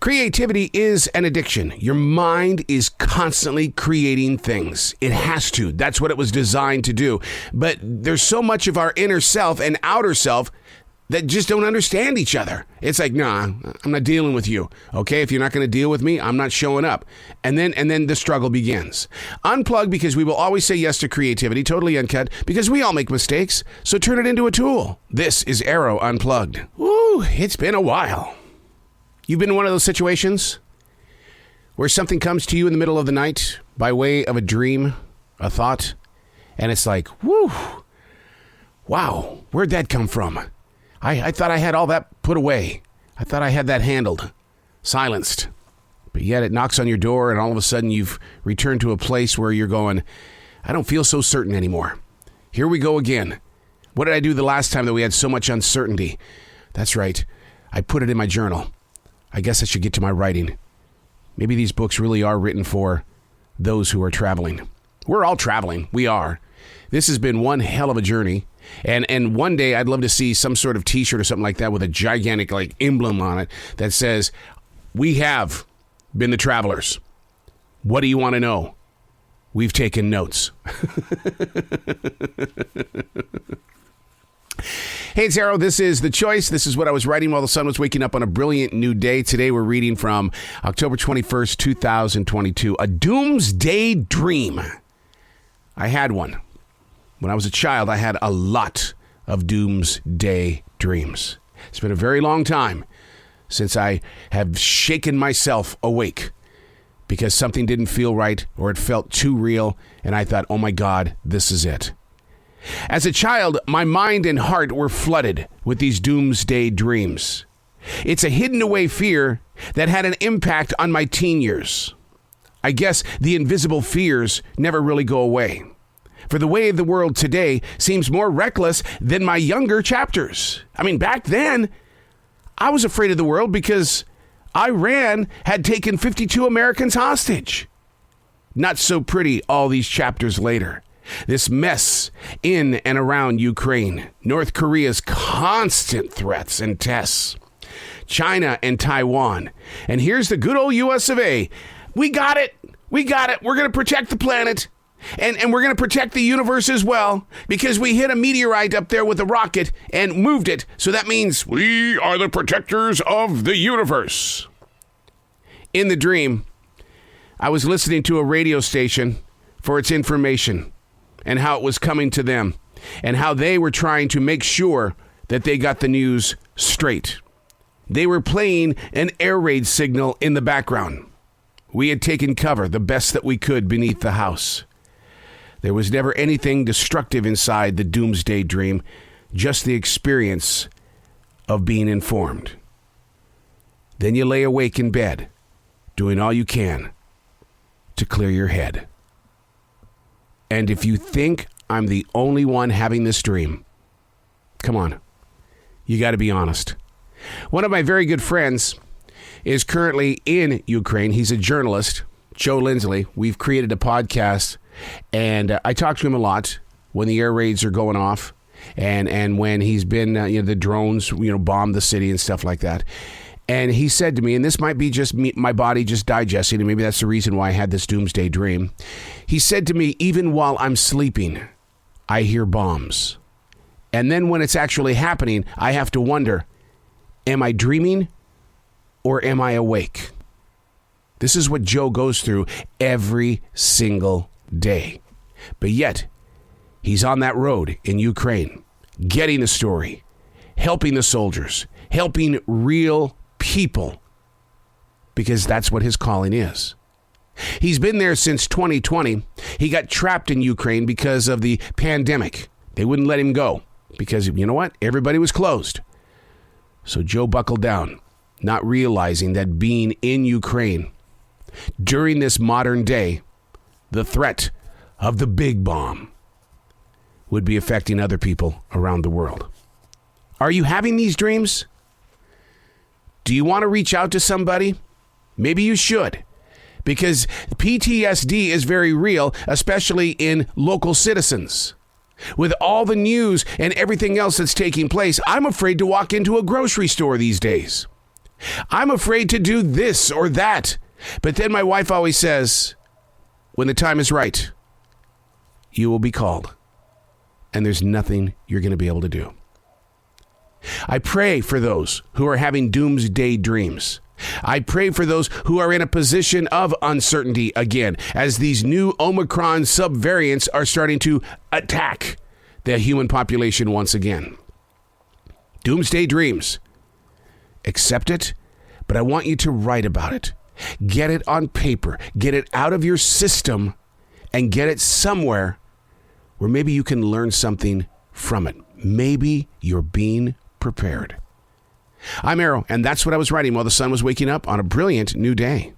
Creativity is an addiction. Your mind is constantly creating things. It has to. That's what it was designed to do. But there's so much of our inner self and outer self that just don't understand each other. It's like, nah, I'm not dealing with you. Okay, if you're not going to deal with me, I'm not showing up. And then the struggle begins. Unplug, because we will always say yes to creativity, totally uncut, because we all make mistakes. So turn it into a tool. This is Arroe Unplugged. Woo, it's been a while. You've been in one of those situations where something comes to you in the middle of the night by way of a dream, a thought, and it's like, whoo, wow, where'd that come from? I thought I had all that put away. I thought I had that handled, silenced. But yet it knocks on your door and all of a sudden you've returned to a place where you're going, I don't feel so certain anymore. Here we go again. What did I do the last time that we had so much uncertainty? That's right. I put it in my journal. I guess I should get to my writing. Maybe these books really are written for those who are traveling. We're all traveling. We are. This has been one hell of a journey. And one day I'd love to see some sort of T-shirt or something like that with a gigantic emblem on it that says, we have been the travelers. What do you want to know? We've taken notes. Hey, it's Arroe. This is The Choice. This is what I was writing while the sun was waking up on a brilliant new day. Today we're reading from October 21st, 2022. A doomsday dream. I had one. When I was a child, I had a lot of doomsday dreams. It's been a very long time since I have shaken myself awake because something didn't feel right or it felt too real, and I thought, oh my God, this is it. As a child, my mind and heart were flooded with these doomsday dreams. It's a hidden away fear that had an impact on my teen years. I guess the invisible fears never really go away. For the way of the world today seems more reckless than my younger chapters. I mean, back then, I was afraid of the world because Iran had taken 52 Americans hostage. Not so pretty all these chapters later. This mess in and around Ukraine, North Korea's constant threats and tests, China and Taiwan. And here's the good old US of A. We got it. We got it. We're going to protect the planet. And we're going to protect the universe as well because we hit a meteorite up there with a rocket and moved it. So that means we are the protectors of the universe. In the dream, I was listening to a radio station for its information and how it was coming to them and how they were trying to make sure that they got the news straight. They were playing an air raid signal in the background. We had taken cover the best that we could beneath the house. There was never anything destructive inside the doomsday dream, just the experience of being informed. Then you lay awake in bed, doing all you can to clear your head. And if you think I'm the only one having this dream, come on, you got to be honest. One of my very good friends is currently in Ukraine. He's a journalist, Joe Lindsley. We've created a podcast. And I talk to him a lot when the air raids are going off and when he's been, the drones, bomb the city and stuff like that. And he said to me, and this might be just me, my body just digesting, and maybe that's the reason why I had this doomsday dream. He said to me, even while I'm sleeping, I hear bombs. And then when it's actually happening, I have to wonder, am I dreaming or am I awake? This is what Joe goes through every single day. But yet, he's on that road in Ukraine, getting the story, helping the soldiers, helping real people, because that's what his calling is. He's been there since 2020. He got trapped in Ukraine because of the pandemic. They wouldn't let him go because, you know what? Everybody was closed. So Joe buckled down, not realizing that being in Ukraine during this modern day, the threat of the big bomb would be affecting other people around the world. Are you having these dreams? Do you want to reach out to somebody? Maybe you should, because PTSD is very real, especially in local citizens. With all the news and everything else that's taking place, I'm afraid to walk into a grocery store these days. I'm afraid to do this or that. But then my wife always says, when the time is right, you will be called. And there's nothing you're going to be able to do. I pray for those who are having doomsday dreams. I pray for those who are in a position of uncertainty again, as these new Omicron subvariants are starting to attack the human population once again. Doomsday dreams. Accept it, but I want you to write about it. Get it on paper. Get it out of your system and get it somewhere where maybe you can learn something from it. Maybe you're being prepared. I'm Arroe, and that's what I was writing while the sun was waking up on a brilliant new day.